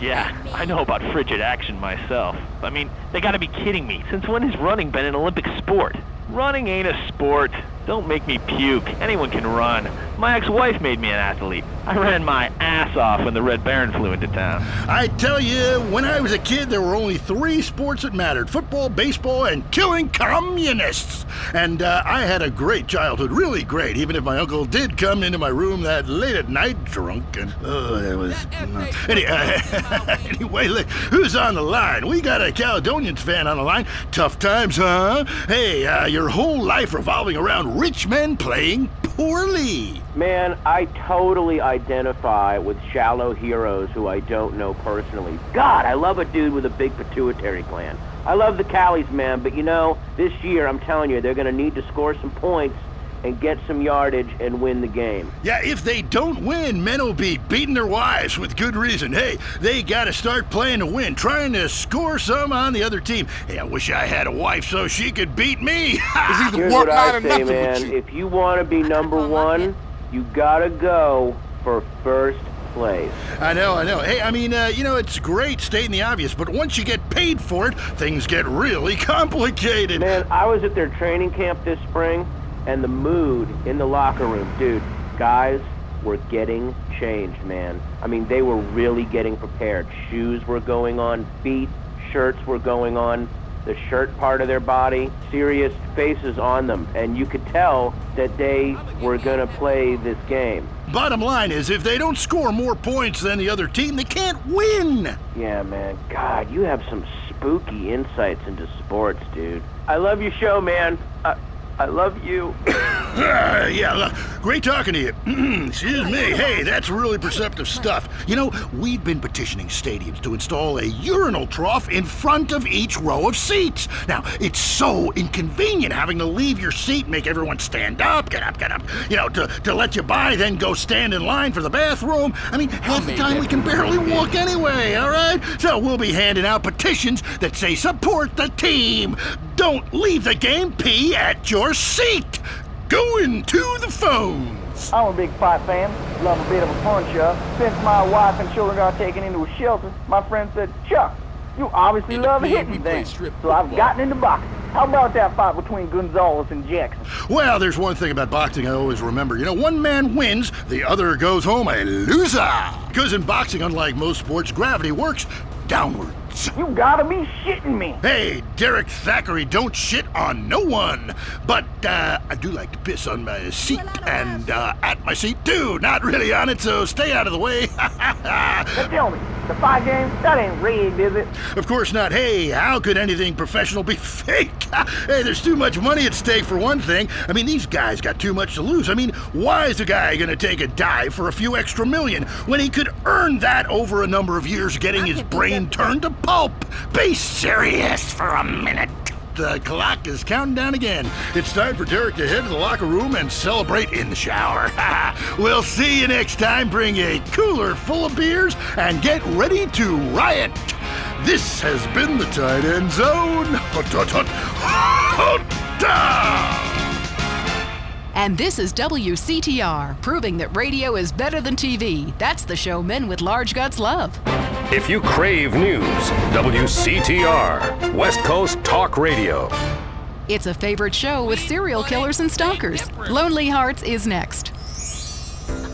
Yeah, I know about frigid action myself. I mean, they gotta be kidding me. Since when has running been an Olympic sport? Running ain't a sport. Don't make me puke. Anyone can run. My ex-wife made me an athlete. I ran my ass off when the Red Baron flew into town. I tell you, when I was a kid, there were only 3 sports that mattered: football, baseball, and killing communists. And I had a great childhood, really great, even if my uncle did come into my room that late at night drunk. And it was... Anyway, look, who's on the line? We got a Caledonians fan on the line. Tough times, huh? Hey, your whole life revolving around rich men playing poorly. Man, I totally identify with shallow heroes who I don't know personally. God, I love a dude with a big pituitary gland. I love the Callies, man, but you know, this year, I'm telling you, they're going to need to score some points and get some yardage and win the game. Yeah, if they don't win, men will be beating their wives with good reason. Hey, they gotta start playing to win, trying to score some on the other team. Hey, I wish I had a wife so she could beat me. Here's what I say, man. If you want to be number one, you gotta go for first place. I know. Hey, I mean, it's great stating the obvious, but once you get paid for it, things get really complicated. Man, I was at their training camp this spring, and the mood in the locker room, dude, guys were getting changed, man. I mean, they were really getting prepared. Shoes were going on, feet, shirts were going on, the shirt part of their body, serious faces on them, and you could tell that they were gonna play this game. Bottom line is, if they don't score more points than the other team, they can't win. Yeah, man. God, you have some spooky insights into sports, dude. I love your show, man. I love you. Great talking to you. Excuse me. Hey, that's really perceptive stuff. You know, we've been petitioning stadiums to install a urinal trough in front of each row of seats. Now, it's so inconvenient having to leave your seat, make everyone stand up, get up, to let you by, then go stand in line for the bathroom. I mean, half the time we can barely walk anyway, all right? So we'll be handing out petitions that say support the team. Don't leave the game, pee at your seat. Going to the phones. I'm a big fight fan. Love a bit of a punch-up. Since my wife and children got taken into a shelter, my friend said, Chuck, you obviously love hitting things. So I've gotten into boxing. How about that fight between Gonzalez and Jackson? Well, there's one thing about boxing I always remember. You know, one man wins, the other goes home a loser. Because in boxing, unlike most sports, gravity works downwards. You gotta be shitting me. Hey, Derek Thackeray don't shit on no one. But I do like to piss on my seat and at my seat too. Not really on it, so stay out of the way. Now tell me, the fight game, that ain't rigged, is it? Of course not. Hey, how could anything professional be fake? Hey, there's too much money at stake for one thing. I mean, these guys got too much to lose. I mean, why is a guy gonna take a dive for a few extra million when he could earn that over a number of years getting his brain turned to pulp? Be serious for a minute. The clock is counting down again. It's time for Derek to head to the locker room and celebrate in the shower. We'll see you next time. Bring a cooler full of beers and get ready to riot. This has been the Tight End Zone. And this is WCTR, proving that radio is better than TV. That's the show men with large guts love. If you crave news, WCTR, West Coast Talk Radio. It's a favorite show with serial killers and stalkers. Lonely Hearts is next.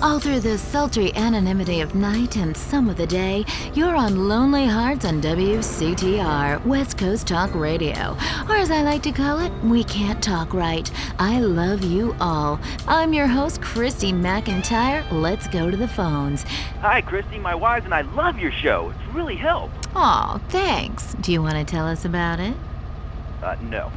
All through the sultry anonymity of night and some of the day, you're on Lonely Hearts on WCTR, West Coast Talk Radio. Or as I like to call it, We Can't Talk Right. I love you all. I'm your host, Christy McIntyre. Let's go to the phones. Hi, Christy. My wives and I love your show. It's really helped. Aw, thanks. Do you want to tell us about it? No.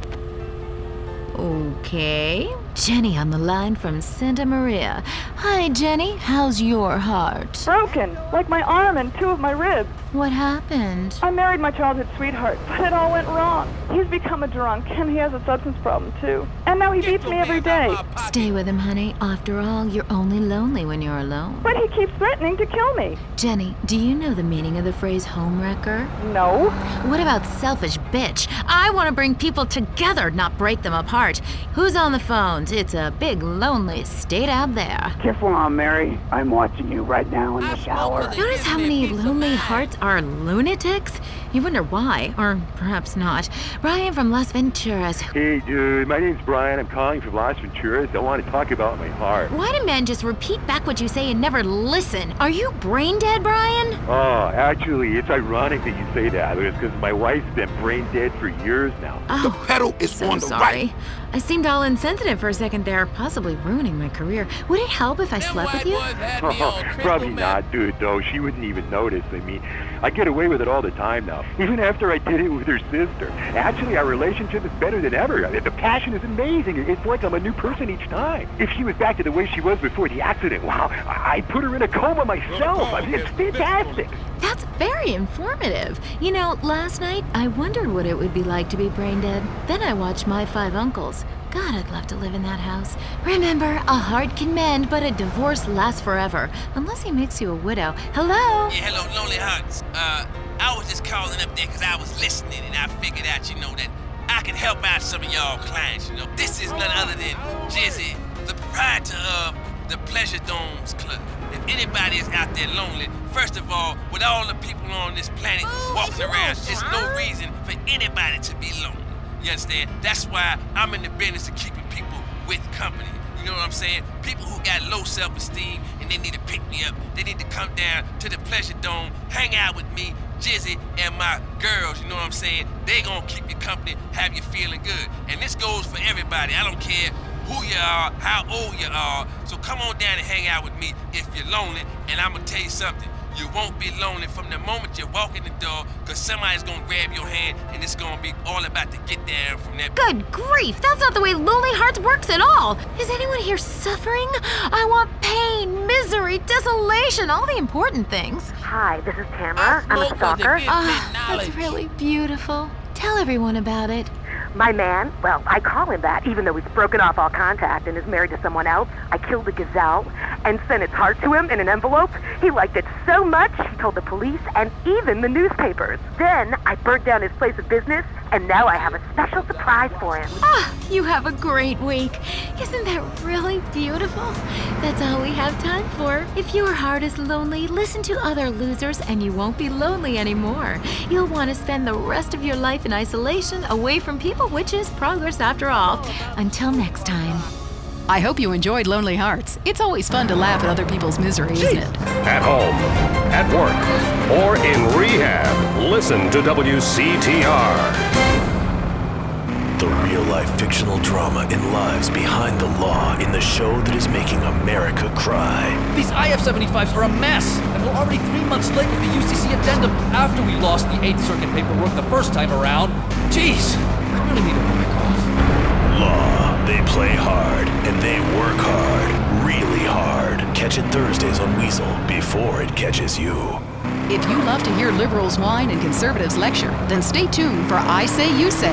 Okay. Jenny on the line from Santa Maria. Hi, Jenny. How's your heart? Broken, like my arm and 2 of my ribs. What happened? I married my childhood sweetheart, but it all went wrong. He's become a drunk, and he has a substance problem, too. And now he beats me every day. Stay with him, honey. After all, you're only lonely when you're alone. But he keeps threatening to kill me. Jenny, do you know the meaning of the phrase homewrecker? No. What about selfish bitch? I want to bring people together, not break them apart. Who's on the phone? around. It's a big, lonely state out there. Careful on, Mary. I'm watching you right now in the shower. Notice how many lonely hearts are lunatics? You wonder why, or perhaps not. Brian from Las Venturas. Hey, dude, my name's Brian. I'm calling from Las Venturas. I want to talk about my heart. Why do men just repeat back what you say and never listen? Are you brain dead, Brian? Oh, actually, it's ironic that you say that. It's because my wife's been brain dead for years now. Oh, The pedal is so on the sorry. right. I seemed all insensitive for a second there, possibly ruining my career. Would it help if I slept with you? Probably not, dude, though. She wouldn't even notice. I mean, I get away with it all the time now, even after I did it with her sister. Actually, our relationship is better than ever. I mean, the passion is amazing. It's like I'm a new person each time. If she was back to the way she was before the accident, wow, I'd put her in a coma myself. I mean, it's fantastic. That's very informative. You know, last night I wondered what it would be like to be brain dead. Then I watched My Five Uncles. God, I'd love to live in that house. Remember, a heart can mend, but a divorce lasts forever. Unless he makes you a widow. Hello? Yeah, hello, Lonely Hearts. I was just calling up there because I was listening and I figured out, that I can help out some of y'all clients, This is none other than Jizzy, the proprietor of the Pleasure Domes Club. If anybody is out there lonely, first of all, with all the people on this planet walking around, there's no reason for anybody to be lonely. You understand? That's why I'm in the business of keeping people with company. You know what I'm saying? People who got low self-esteem and they need to pick me up. They need to come down to the Pleasure Dome, hang out with me, Jizzy, and my girls, you know what I'm saying? They gonna keep you company, have you feeling good. And this goes for everybody. I don't care who you are, how old you are. So come on down and hang out with me if you're lonely. And I'm gonna tell you something. You won't be lonely from the moment you walk in the door, because somebody's gonna grab your hand and it's gonna be all about to get down from that. Good grief, that's not the way Lonely Hearts works at all. Is anyone here suffering? I want pain, misery, desolation, all the important things. Hi, this is Tamara. I'm a stalker. That's really beautiful. Tell everyone about it. My man, well, I call him that, even though he's broken off all contact and is married to someone else. I killed a gazelle and sent its heart to him in an envelope. He liked it so much, he told the police and even the newspapers. Then I burnt down his place of business, and now I have a special surprise for him. You have a great week. Isn't that really beautiful? That's all we have time for. If your heart is lonely, listen to other losers and you won't be lonely anymore. You'll want to spend the rest of your life in isolation, away from people, which is progress after all. Until next time. I hope you enjoyed Lonely Hearts. It's always fun to laugh at other people's misery, isn't it? At home, at work, or in rehab, listen to WCTR. The real-life fictional drama in lives behind the law in the show that is making America cry. These IF-75s are a mess, and we're already 3 months late with the UCC addendum after we lost the 8th Circuit paperwork the first time around. Jeez, I really need a whack off. Law, they play hard, and they work hard, really hard. Catch it Thursdays on Weasel before it catches you. If you love to hear liberals whine and conservatives lecture, then stay tuned for I Say, You Say.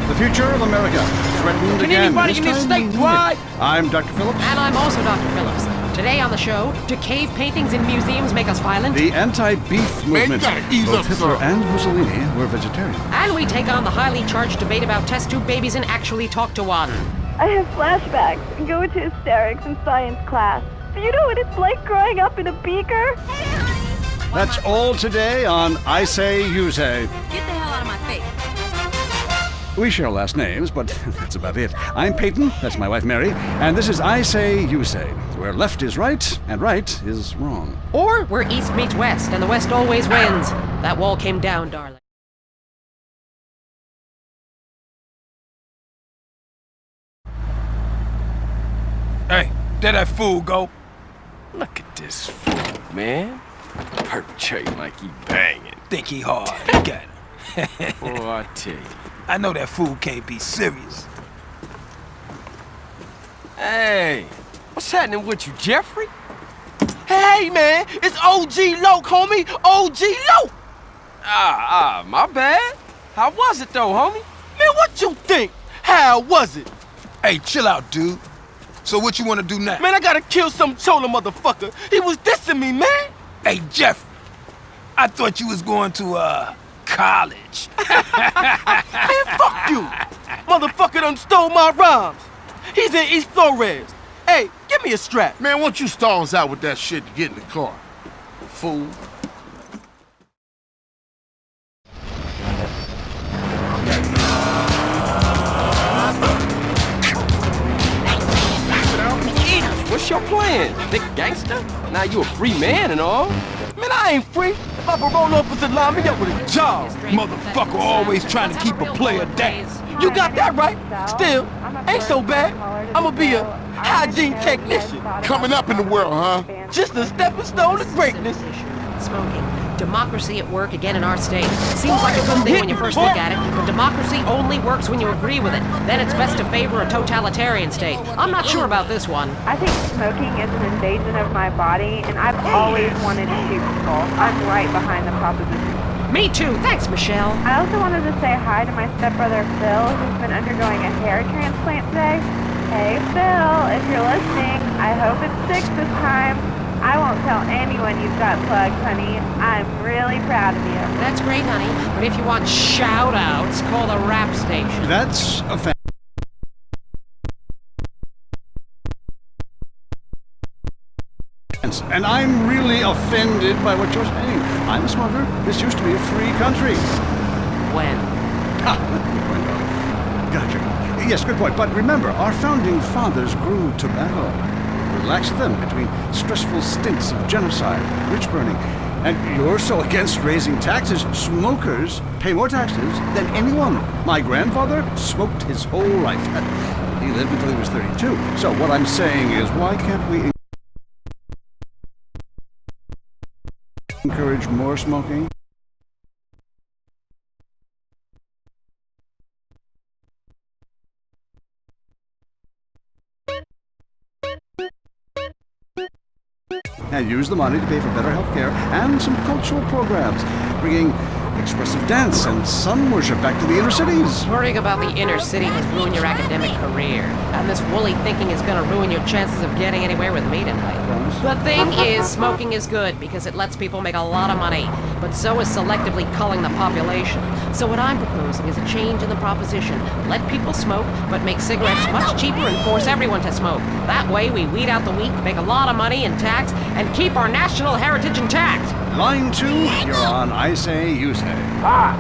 The future of America threatened Can again. anybody in this state why? I'm Dr. Phillips. And I'm also Dr. Phillips. Today on the show, do cave paintings in museums make us violent? The anti-beef movement. Both Hitler and Mussolini were vegetarian. And we take on the highly charged debate about test tube babies and actually talk to one. I have flashbacks and go into hysterics in science class. Do you know what it's like growing up in a beaker? That's all today on I Say, You Say. Get the hell out of my face. We share last names, but that's about it. I'm Peyton, that's my wife Mary, and this is I Say, You Say, where left is right and right is wrong. Or where east meets west and the west always wins. That wall came down, darling. Hey, there that fool go. Look at this fool, man. Perpetrating like he banging. Think he hard. Look at him. Boy, I tell you. I know that fool can't be serious. Hey, what's happening with you, Jeffrey? Hey, man, it's OG Loke, homie. OG Loke. My bad. How was it, though, homie? Man, what you think? How was it? Hey, chill out, dude. So what you want to do now? Man, I gotta kill some chola motherfucker. He was dissing me, man. Hey, Jeffrey, I thought you was going to, college. Man, fuck you. Motherfucker done stole my rhymes. He's in East Flores. Hey, give me a strap. Man, why don't you stall us out with that shit to get in the car? Fool. What's your plan, big gangster? Now you a free man and all. Man, I ain't free. If I parole officer line me up with a job, motherfucker always trying to keep a player down. You got that right. Still, ain't so bad. I'ma be a hygiene technician. Coming up in the world, huh? Just a stepping stone to greatness. Smoking. Democracy at work again in our state. Seems like a good thing when you first look at it, but democracy only works when you agree with it. Then it's best to favor a totalitarian state. I'm not sure about this one. I think smoking is an invasion of my body, and I've always wanted to shoot people. I'm right behind the proposition. Me too. Thanks, Michelle. I also wanted to say hi to my stepbrother Phil, who's been undergoing a hair transplant today. Hey, Phil, if you're listening, I hope it sticks this time. I won't tell anyone you've got plugs, honey. I'm really proud of you. That's great, honey. But if you want shout-outs, call the rap station. That's offensive. And I'm really offended by what you're saying. I'm a smuggler. This used to be a free country. When? Gotcha. Yes, good point. But remember, our founding fathers grew tobacco. Relaxed them between stressful stints of genocide, rich burning. And you're so against raising taxes, smokers pay more taxes than anyone. My grandfather smoked his whole life. He lived until he was 32. So what I'm saying is, why can't we encourage more smoking? And use the money to pay for better health care and some cultural programs, bringing expressive dance and sun worship back to the inner cities. Worrying about the inner city has ruined your academic career. And this woolly thinking is going to ruin your chances of getting anywhere with me tonight. The thing is, smoking is good because it lets people make a lot of money, but so is selectively culling the population. So what I'm proposing is a change in the proposition. Let people smoke, but make cigarettes much cheaper and force everyone to smoke. That way we weed out the weak, make a lot of money in tax, and keep our national heritage intact. Line 2, you're on I Say, You Say. Hi,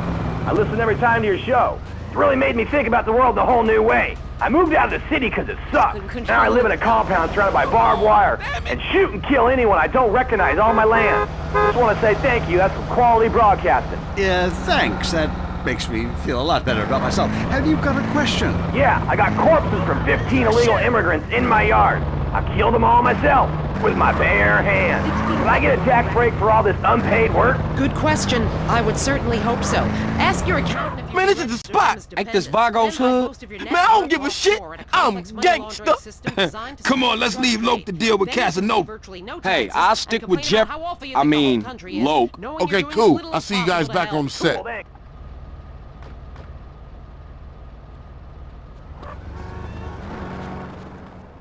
I listen every time to your show. It's really made me think about the world in a whole new way. I moved out of the city because it sucked. Now I live in a compound surrounded by barbed wire and shoot and kill anyone I don't recognize on my land. Just want to say thank you. That's some quality broadcasting. Yeah, thanks. That makes me feel a lot better about myself. Have you got a question? Yeah, I got corpses from 15 illegal immigrants in my yard. I killed them all myself with my bare hands. Can I get a tax break for all this unpaid work? Good question. I would certainly hope so. Ask your accountant. Man, this is the spot. Ain't this Vago's hood? Man, I don't give a shit. I'm gangsta. Come on, let's leave Loke to deal with Casanova. Hey, I'll stick with Jeff. I mean, Loke. Okay, cool. I'll see you guys back on the set.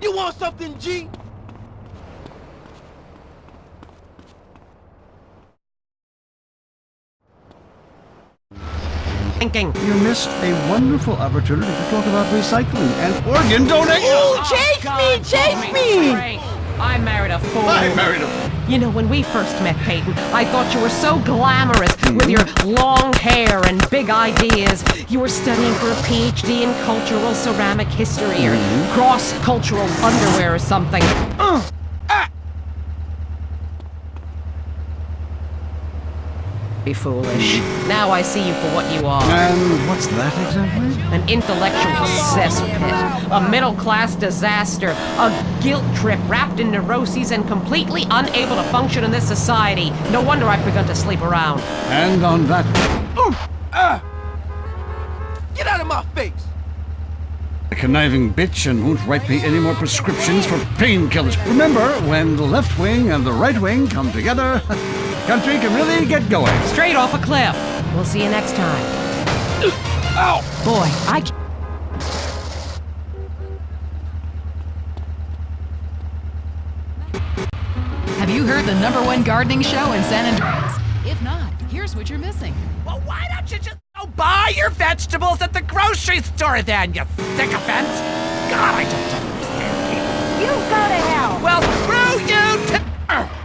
You want something, G? Thinking. You missed a wonderful opportunity to talk about recycling and organ donation. Ooh, chase me! I married a fool. I married a... You know, when we first met, Peyton, I thought you were so glamorous with your long hair and big ideas. You were studying for a PhD in cultural ceramic history or cross-cultural underwear or something. Be foolish. Now I see you for what you are. And what's that exactly? An intellectual cesspit, a middle-class disaster, a guilt trip wrapped in neuroses and completely unable to function in this society. No wonder I've begun to sleep around. And on that... Get out of my face! A conniving bitch and won't write me any more prescriptions for painkillers. Remember, when the left wing and the right wing come together, country can really get going. Straight off a cliff. We'll see you next time. Ow! Boy, I can't... Have you heard the #1 gardening show in San Andreas? If not, here's what you're missing. Well, why don't you just go buy your vegetables at the grocery store then, you sycophant? God, I don't understand people. You go to hell. Well, screw you!